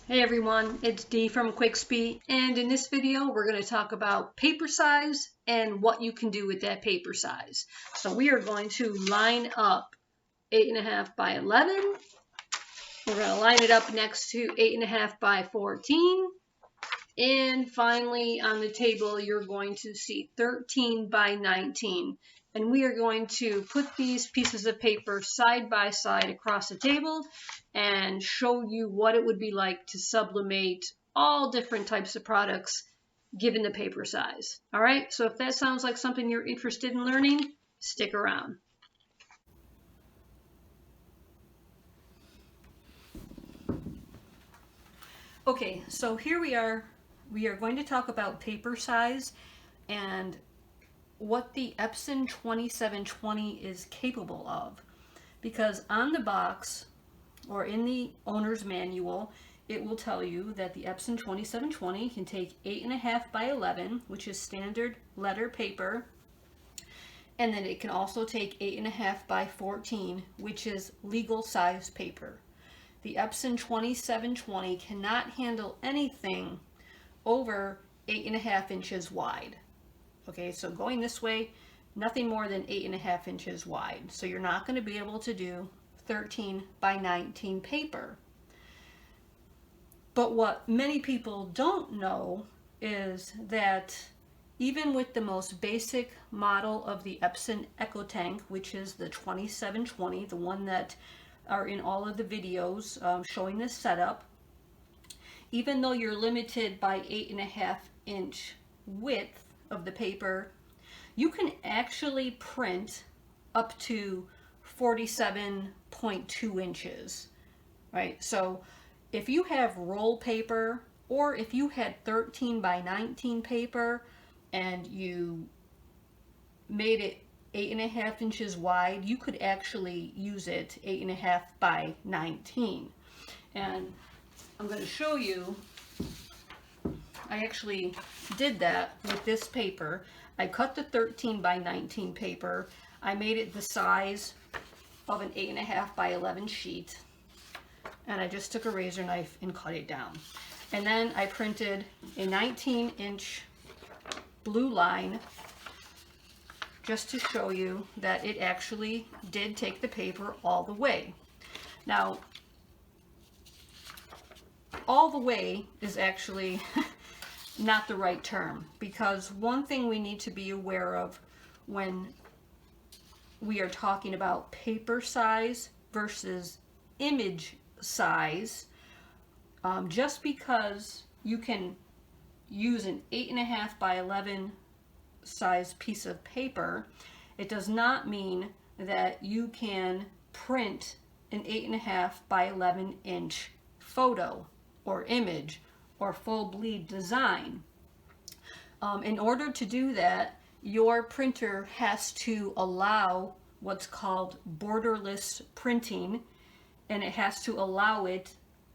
Hey everyone, it's Dee from Quickspy, and in this video we're going to talk about paper size and what you can do with that paper size. So we are going to line up 8.5 by 11. We're going to line it up next to 8.5 by 14. And finally on the table you're going to see 13 by 19. And we are going to put these pieces of paper side by side across the table and show you what it would be like to sublimate all different types of products given the paper size. All right, so if that sounds like something you're interested in learning, stick around. Okay, so here we are. We are going to talk about paper size and what the Epson 2720 is capable of, because on the box or in the owner's manual it will tell you that the Epson 2720 can take 8.5 by 11, which is standard letter paper, and then it can also take 8.5 by 14, which is legal size paper. The Epson 2720 cannot handle anything over 8.5 inches wide. Okay, so going this way, nothing more than 8.5 inches wide. So you're not going to be able to do 13 by 19 paper. But what many people don't know is that even with the most basic model of the Epson EcoTank, which is the 2720, the one that are in all of the videos showing this setup, even though you're limited by 8.5 inch width of the paper, you can actually print up to 47.2 inches, right? So if you have roll paper, or if you had 13 by 19 paper and you made it 8.5 inches wide, you could actually use it 8.5 by 19. And I'm going to show you, I actually did that with this paper. I cut the 13 by 19 paper. I made it the size of an 8.5 by 11 sheet. And I just took a razor knife and cut it down. And then I printed a 19-inch blue line just to show you that it actually did take the paper all the way. Now, all the way is actually not the right term, because one thing we need to be aware of when we are talking about paper size versus image size, just because you can use an 8.5 by 11 size piece of paper, it does not mean that you can print an 8.5 by 11 inch photo or image or full bleed design. In order to do that, your printer has to allow what's called borderless printing, and it has to allow it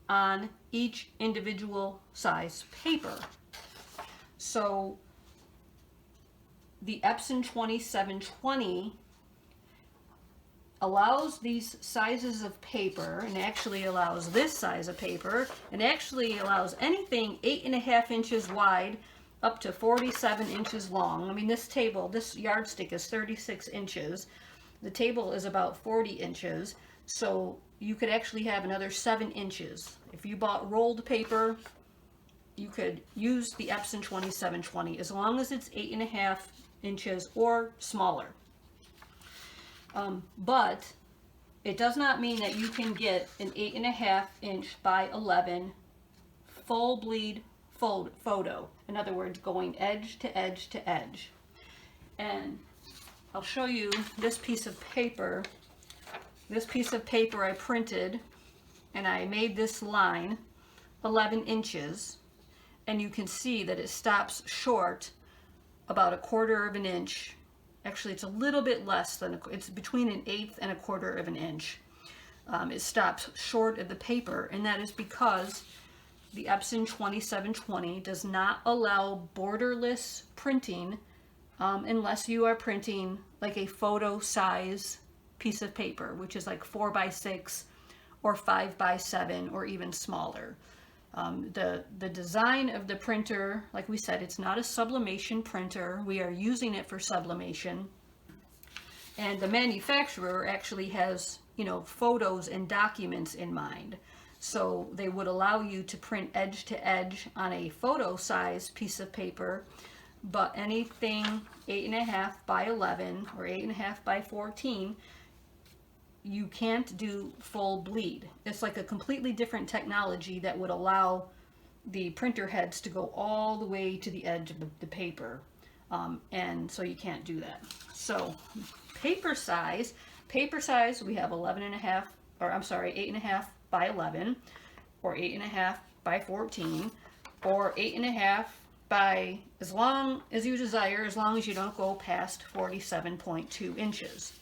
on each individual size paper. So the Epson 2720 allows these sizes of paper, and actually allows this size of paper, and actually allows anything 8.5 inches wide up to 47 inches long. I mean, this table, this yardstick is 36 inches. The table is about 40 inches, so you could actually have another 7 inches. If you bought rolled paper, you could use the Epson 2720 as long as it's 8.5 inches or smaller. But it does not mean that you can get an 8.5 inch by 11 full bleed photo. In other words, going edge to edge to edge. And I'll show you this piece of paper. This piece of paper I printed, and I made this line 11 inches, and you can see that it stops short about 1/4 of an inch. Actually, it's a little bit less than, it's between 1/8 and 1/4 of an inch. It stops short of the paper, and that is because the Epson 2720 does not allow borderless printing unless you are printing like a photo size piece of paper, which is like 4 by 6 or 5 by 7 or even smaller. The design of the printer, like we said, it's not a sublimation printer. We are using it for sublimation. And the manufacturer actually has, you know, photos and documents in mind. So they would allow you to print edge to edge on a photo size piece of paper, but anything 8.5 by 11 or 8.5 by 14, you can't do full bleed. It's like a completely different technology that would allow the printer heads to go all the way to the edge of the paper. And so you can't do that. So paper size, we have 11.5, or I'm sorry, 8.5 by 11, or 8.5 by 14, or 8.5 by, as long as you desire, as long as you don't go past 47.2 inches.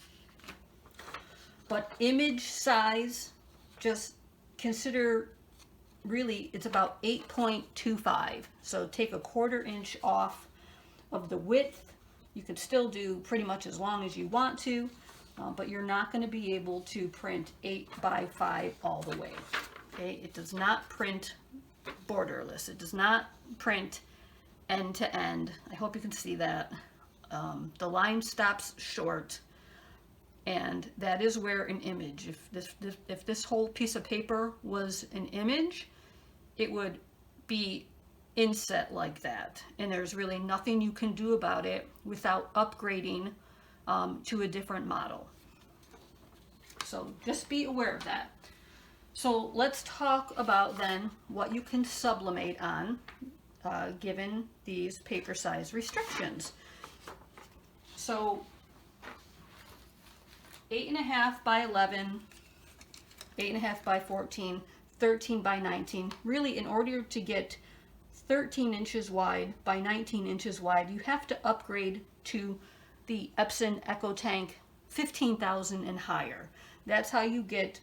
But image size, just consider, really, it's about 8.25. So take a 1/4 inch off of the width. You can still do pretty much as long as you want to, but you're not going to be able to print 8 by 5 all the way. Okay, it does not print borderless. It does not print end to end. I hope you can see that. The line stops short, and that is where an image, if this whole piece of paper was an image, it would be inset like that, and there's really nothing you can do about it without upgrading to a different model. So just be aware of that. So let's talk about then what you can sublimate on given these paper size restrictions. So 8.5 by 11, 8.5 by 14, 13 by 19. Really, in order to get 13 inches wide by 19 inches wide, you have to upgrade to the Epson EcoTank 15,000 and higher. That's how you get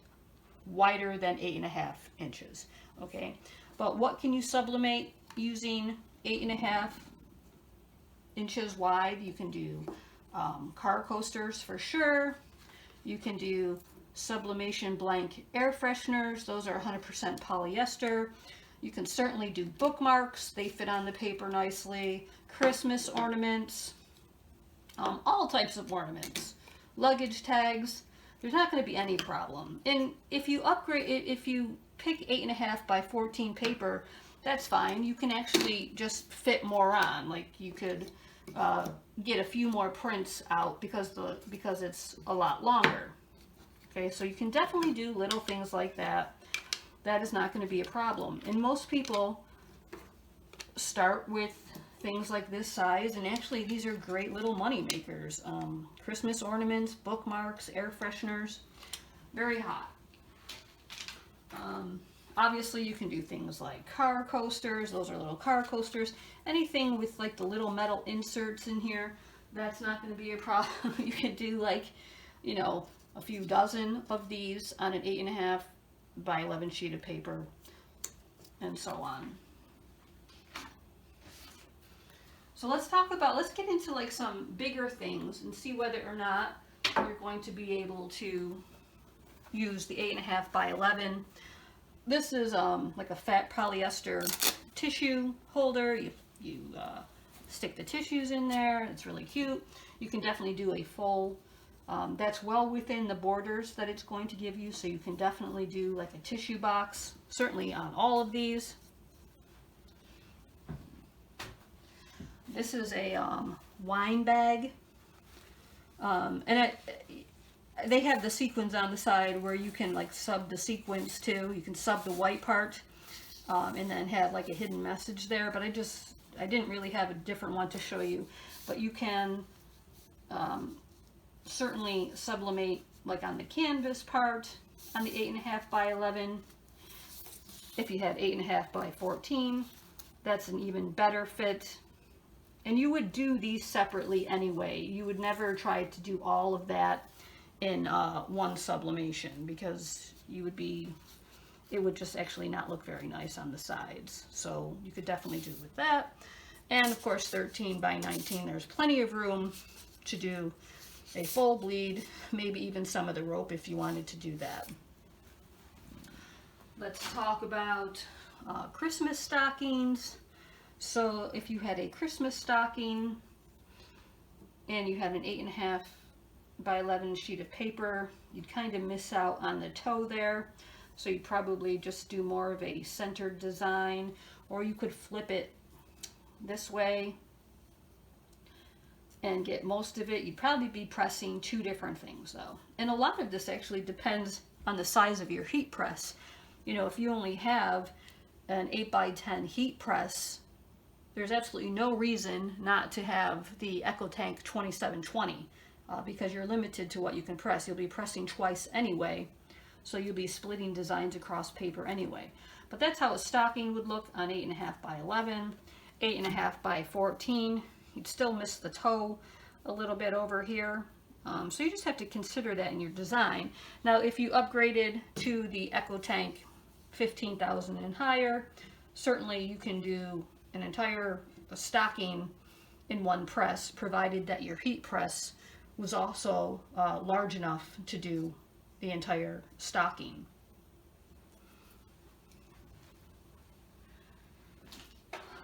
wider than 8.5 inches. Okay, but what can you sublimate using 8.5 inches wide? You can do car coasters for sure. You can do sublimation blank air fresheners. Those are 100% polyester. You can certainly do bookmarks. They fit on the paper nicely. Christmas ornaments, all types of ornaments. Luggage tags. There's not going to be any problem. And if you upgrade, if you pick 8.5 by 14 paper, that's fine. You can actually just fit more on. Like you could get a few more prints out because it's a lot longer. Okay, so you can definitely do little things like that. That is not going to be a problem. And most people start with things like this size, and actually these are great little money makers. Christmas ornaments, bookmarks, air fresheners, very hot. Obviously you can do things like car coasters. Those are little car coasters. Anything with like the little metal inserts in here, that's not going to be a problem. You can do like, you know, a few dozen of these on an 8.5 by 11 sheet of paper, and so on. So let's get into like some bigger things and see whether or not you're going to be able to use the 8.5 by 11. This is like a fat polyester tissue holder. You stick the tissues in there. It's really cute. You can definitely do a full, that's well within the borders that it's going to give you, so you can definitely do like a tissue box, certainly on all of these. This is a wine bag, and they have the sequins on the side where you can like sub the sequins too. You can sub the white part and then have like a hidden message there, but I didn't really have a different one to show you. But you can certainly sublimate like on the canvas part on the 8.5 by 11. If you had 8.5 by 14, that's an even better fit. And you would do these separately anyway. You would never try to do all of that in one sublimation, because it would just actually not look very nice on the sides. So you could definitely do it with that. And of course 13 by 19, there's plenty of room to do a full bleed, maybe even some of the rope if you wanted to do that. Let's talk about Christmas stockings. So if you had a Christmas stocking and you had an 8.5 by 11 sheet of paper, you'd kind of miss out on the toe there. So you'd probably just do more of a centered design, or you could flip it this way and get most of it. You'd probably be pressing two different things though. And a lot of this actually depends on the size of your heat press. You know, if you only have an 8 by 10 heat press, there's absolutely no reason not to have the EcoTank 2720 because you're limited to what you can press. You'll be pressing twice anyway, so you'll be splitting designs across paper anyway. But that's how a stocking would look on 8.5 by 11, 8.5 by 14. You'd still miss the toe a little bit over here. So you just have to consider that in your design. Now, if you upgraded to the EcoTank 15,000 and higher, certainly you can do an entire stocking in one press, provided that your heat press was also large enough to do the entire stocking.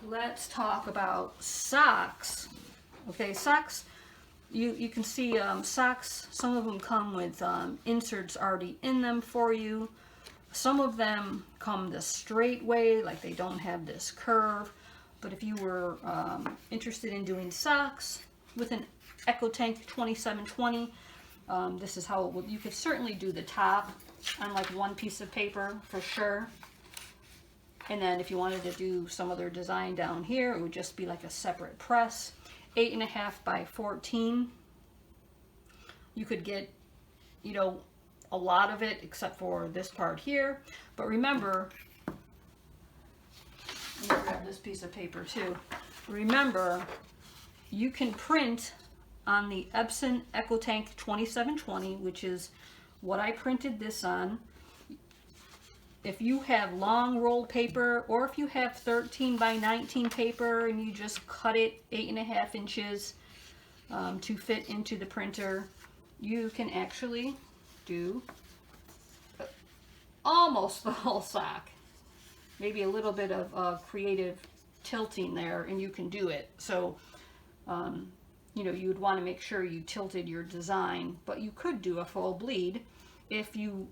Let's talk about socks. Okay, socks, you can see socks, some of them come with inserts already in them for you. Some of them come the straight way, like they don't have this curve. But if you were interested in doing socks with an EcoTank 2720, this is how it would. You could certainly do the top on like one piece of paper for sure. And then if you wanted to do some other design down here, it would just be like a separate press. 8.5 by 14. You could get, you know, a lot of it except for this part here. But remember, let me grab this piece of paper too. Remember, you can print on the Epson EcoTank 2720, which is what I printed this on. If you have long roll paper, or if you have 13 by 19 paper and you just cut it 8.5 inches to fit into the printer, you can actually do almost the whole sock. Maybe a little bit of creative tilting there and you can do it. So, you know, you would want to make sure you tilted your design, but you could do a full bleed if you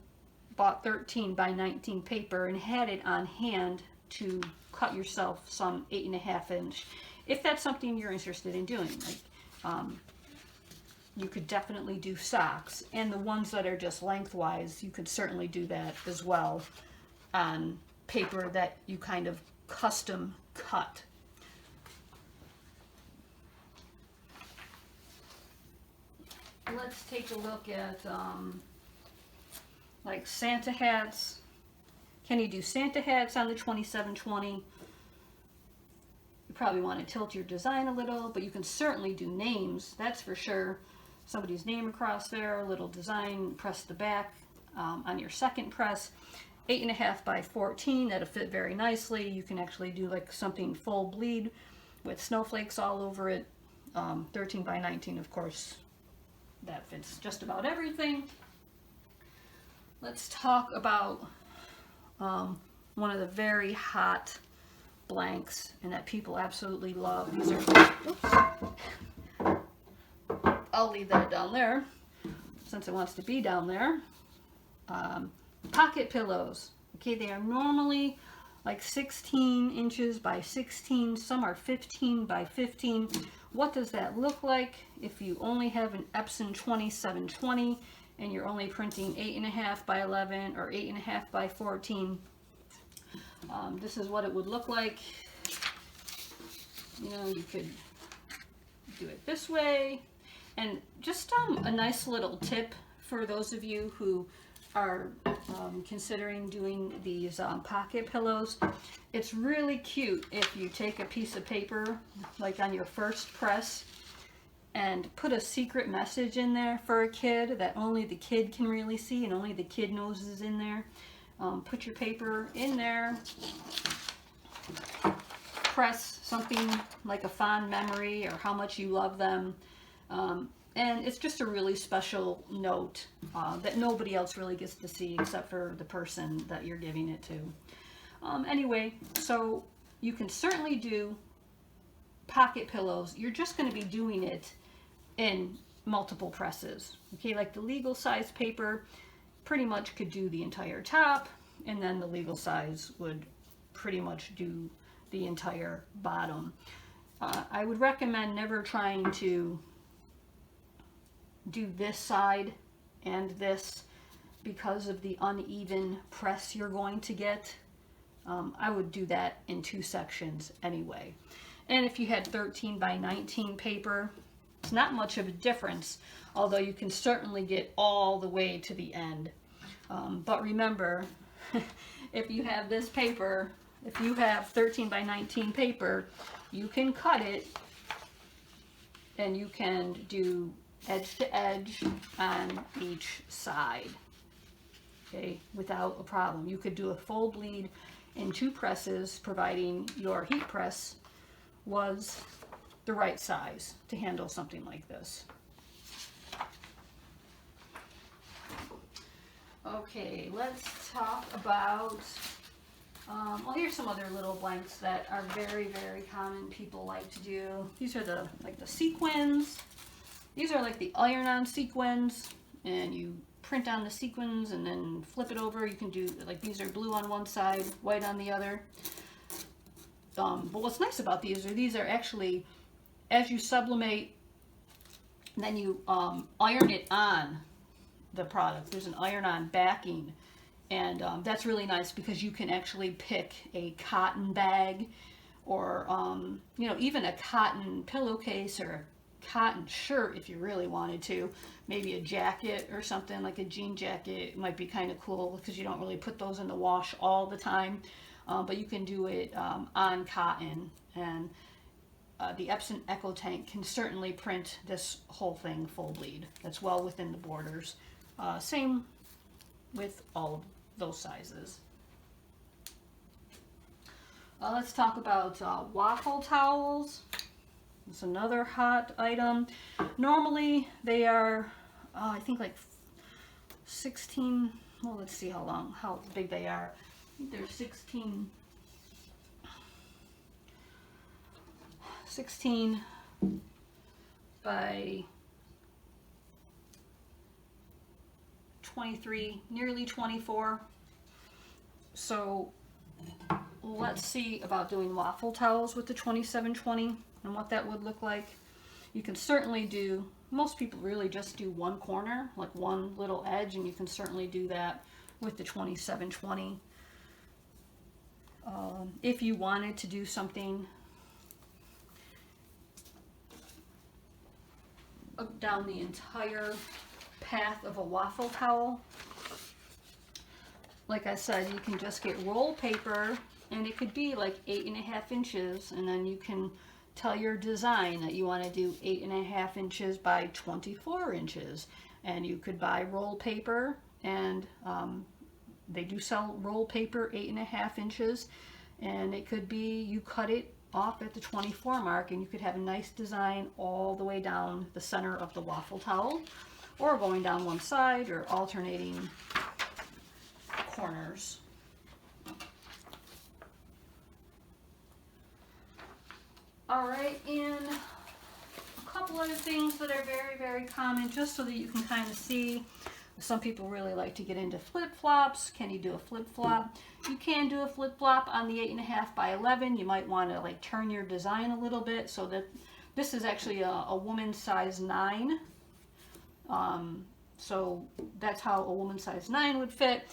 bought 13 by 19 paper and had it on hand to cut yourself some 8.5 inch. If that's something you're interested in doing, like, you could definitely do socks, and the ones that are just lengthwise, you could certainly do that as well on paper that you kind of custom cut. Let's take a look at like Santa hats. Can you do Santa hats on the 2720? You probably want to tilt your design a little, but you can certainly do names, that's for sure. Somebody's name across there, a little design, press the back on your second press. 8.5 by 14, that'll fit very nicely. You can actually do like something full bleed with snowflakes all over it. 13 by 19, of course, that fits just about everything. Let's talk about one of the very hot blanks and that people absolutely love. These are, oops, I'll leave that down there since it wants to be down there. Pocket pillows. Okay, they are normally like 16 inches by 16. Some are 15 by 15. What does that look like if you only have an Epson 2720 and you're only printing 8.5 by 11 or 8.5 by 14? This is what it would look like. You know, you could do it this way. And just a nice little tip for those of you who are considering doing these pocket pillows. It's really cute if you take a piece of paper, like on your first press, and put a secret message in there for a kid that only the kid can really see and only the kid knows is in there. Put your paper in there, press something like a fond memory or how much you love them. And it's just a really special note that nobody else really gets to see except for the person that you're giving it to. Anyway, so you can certainly do pocket pillows. You're just going to be doing it in multiple presses. Okay, like the legal size paper pretty much could do the entire top, and then the legal size would pretty much do the entire bottom. I would recommend never trying to do this side and this because of the uneven press you're going to get. I would do that in 2 sections anyway. And if you had 13 by 19 paper, it's not much of a difference, although you can certainly get all the way to the end. But remember, if you have this paper, if you have 13 by 19 paper, you can cut it and you can do edge to edge on each side, okay, without a problem. You could do a full bleed in 2 presses, providing your heat press was the right size to handle something like this. Okay, let's talk about, well, here's some other little blanks that are very, very common people like to do. These are the sequins. These are like the iron-on sequins, and you print on the sequins and then flip it over. You can do, like, these are blue on one side, white on the other. But what's nice about these are actually, as you sublimate, then you iron it on the product. There's an iron-on backing, and that's really nice because you can actually pick a cotton bag or, you know, even a cotton pillowcase or a cotton shirt if you really wanted to. Maybe a jacket or something, like a jean jacket. It might be kind of cool because you don't really put those in the wash all the time, but you can do it on cotton. And the Epson EcoTank can certainly print this whole thing full bleed. That's well within the borders. Same with all of those sizes. Let's talk about waffle towels. It's another hot item. Normally they are, I think, like 16, well, let's see how big they are. I think they're 16 by 23, nearly 24. So let's see about doing waffle towels with the 2720 and what that would look like. You can certainly do, most people really just do one corner, like one little edge, and you can certainly do that with the 2720. If you wanted to do something down the entire path of a waffle towel, like I said, you can just get roll paper, and it could be like 8.5 inches, and then you can tell your design that you want to do 8.5 inches by 24 inches, and you could buy roll paper, and they do sell roll paper 8.5 inches, and it could be you cut it off at the 24 mark, and you could have a nice design all the way down the center of the waffle towel, or going down one side, or alternating corners. Alright, and a couple other things that are very, very common, just so that you can kind of see. Some people really like to get into flip-flops. Can you do a flip-flop? You can do a flip-flop on the 8.5 by 11. You might want to like turn your design a little bit, so that this is actually a woman's size 9. So that's how a woman's size 9 would fit.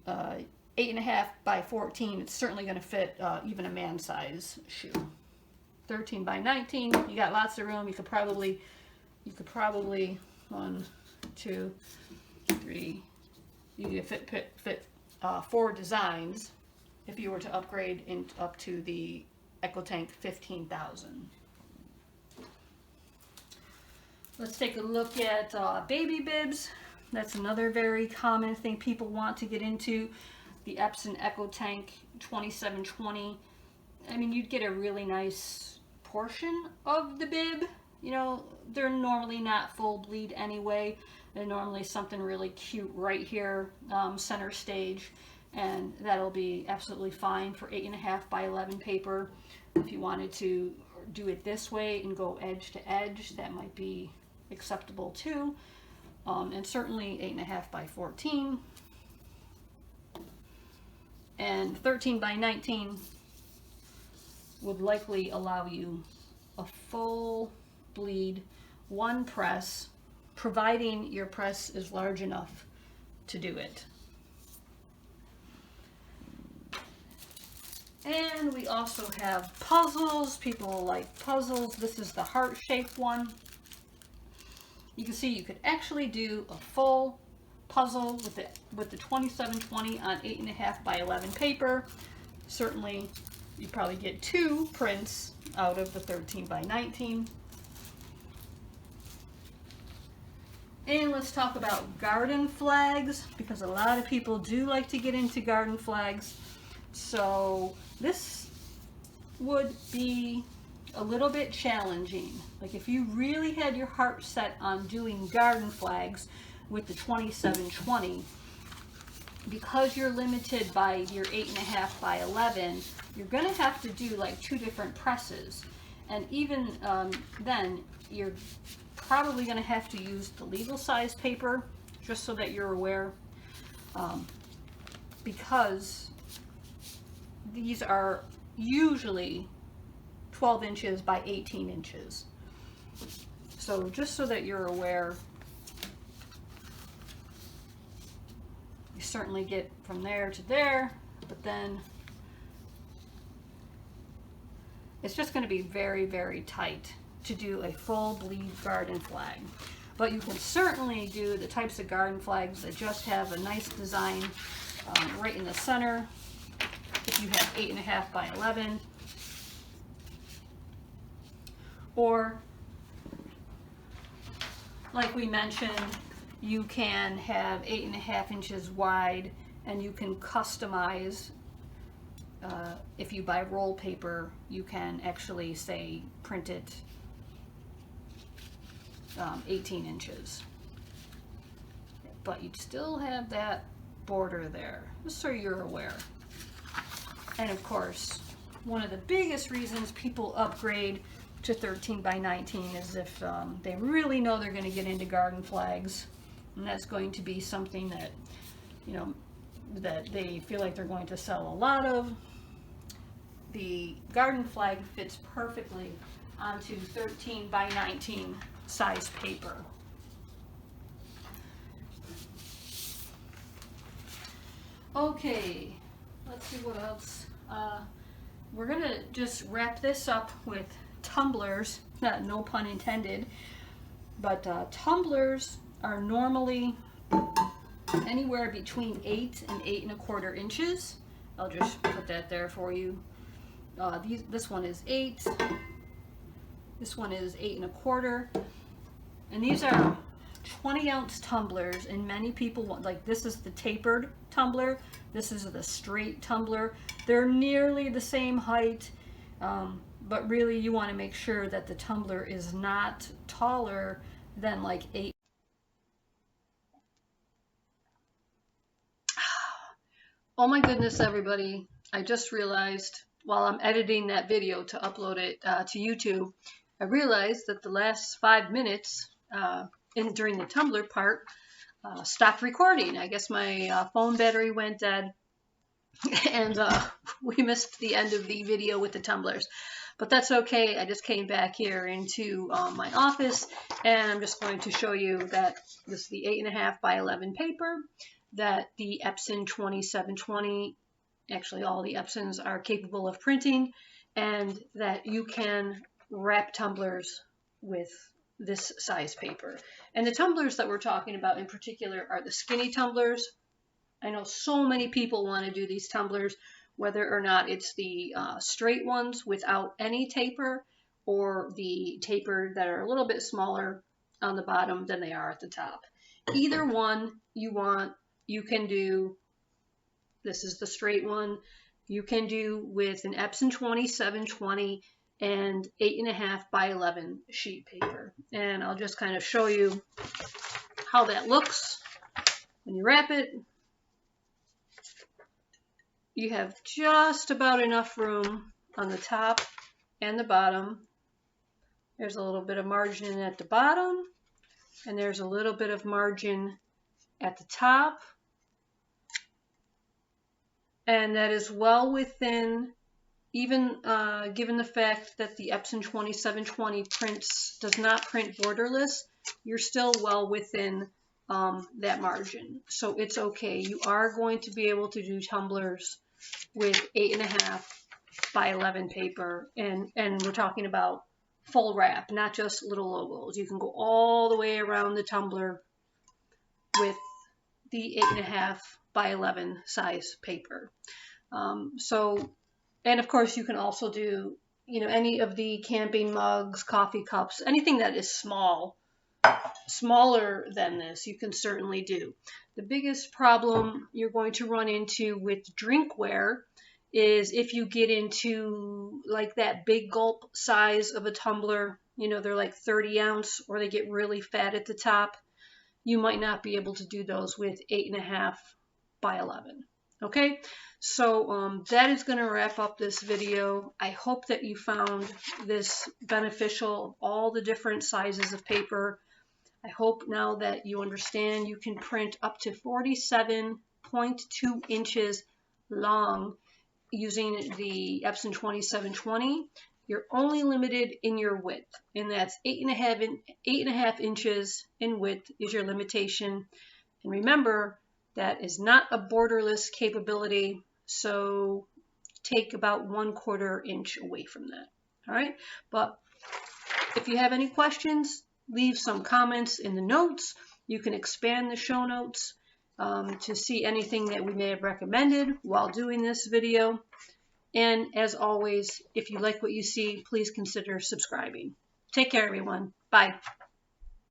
8.5 by 14, it's certainly going to fit even a man's size shoe. 13 by 19, you got lots of room. You could probably 1, 2, 3, you could fit 4 designs if you were to upgrade up to the EcoTank 15,000. Let's take a look at baby bibs. That's another very common thing people want to get into. The Epson EcoTank 2720. I mean, you'd get a really nice portion of the bib, you know, they're normally not full bleed anyway. They're normally something really cute right here, center stage, and that'll be absolutely fine for 8.5 by 11 paper. If you wanted to do it this way and go edge to edge, that might be acceptable too. And certainly 8.5 by 14 and 13 by 19 would likely allow you a full bleed, one press, providing your press is large enough to do it. And we also have puzzles. People like puzzles. This is the heart-shaped one. You can see you could actually do a full puzzle with the 2720 on 8.5 by 11 paper. Certainly, you probably get 2 prints out of the 13 by 19. And let's talk about garden flags, because a lot of people do like to get into garden flags. So this would be a little bit challenging. Like if you really had your heart set on doing garden flags with the 2720, because you're limited by your 8.5 by 11, you're going to have to do like 2 different presses. And even then, you're probably going to have to use the legal size paper, just so that you're aware, because these are usually 12 inches by 18 inches. So just so that you're aware, you certainly get from there to there, but then it's just going to be very, very tight to do a full bleed garden flag. But you can certainly do the types of garden flags that just have a nice design right in the center. If you have 8.5 by 11, or like we mentioned, you can have 8.5 inches wide, and you can customize. If you buy roll paper, you can actually say print it 18 inches, but you'd still have that border there, just so you're aware. And of course, one of the biggest reasons people upgrade to 13 by 19 is if they really know they're going to get into garden flags, and that's going to be something that, you know, that they feel like they're going to sell a lot of. The garden flag fits perfectly onto 13 by 19 size paper. Okay, let's see what else. We're gonna just wrap this up with tumblers, no pun intended, but tumblers are normally anywhere between 8 and 8.25 inches. I'll just put that there for you. This one is 8, this one is 8.25, and these are 20-ounce tumblers, and many people want, like, this is the tapered tumbler, this is the straight tumbler. They're nearly the same height, but really you want to make sure that the tumbler is not taller than like 8. Oh my goodness, everybody, I just realized while I'm editing that video to upload it to YouTube, I realized that the last 5 minutes during the tumbler part stopped recording. I guess my phone battery went dead, and we missed the end of the video with the tumblers. But that's okay. I just came back here into my office, and I'm just going to show you that this is the 8.5 by 11 paper that the Epson 2720, actually all the Epsons are capable of printing, and that you can wrap tumblers with this size paper. And the tumblers that we're talking about in particular are the skinny tumblers. I know so many people want to do these tumblers, whether or not it's the straight ones without any taper, or the taper that are a little bit smaller on the bottom than they are at the top. Either one you want, you can do. This is the straight one. You can do with an Epson 2720 and 8.5 by 11 sheet paper. And I'll just kind of show you how that looks when you wrap it. You have just about enough room on the top and the bottom. There's a little bit of margin at the bottom, and there's a little bit of margin at the top. And that is well within, even given the fact that the Epson 2720 does not print borderless, you're still well within that margin. So it's okay. You are going to be able to do tumblers with 8.5 by 11 paper, and we're talking about full wrap, not just little logos. You can go all the way around the tumbler with the 8.5 by 11 size paper. And of course you can also do, you know, any of the camping mugs, coffee cups, anything that is smaller than this, you can certainly do. The biggest problem you're going to run into with drinkware is if you get into like that big gulp size of a tumbler, you know, they're like 30 ounce or they get really fat at the top, you might not be able to do those with 8.5 by 11. Okay, so that is going to wrap up this video. I hope that you found this beneficial, all the different sizes of paper. I hope now that you understand you can print up to 47.2 inches long using the Epson 2720. You're only limited in your width, and that's 8.5 inches in width is your limitation. And remember, that is not a borderless capability, so take about 1/4 inch away from that. All right, but if you have any questions, leave some comments in the notes. You can expand the show notes to see anything that we may have recommended while doing this video. And as always, if you like what you see, please consider subscribing. Take care, everyone. Bye.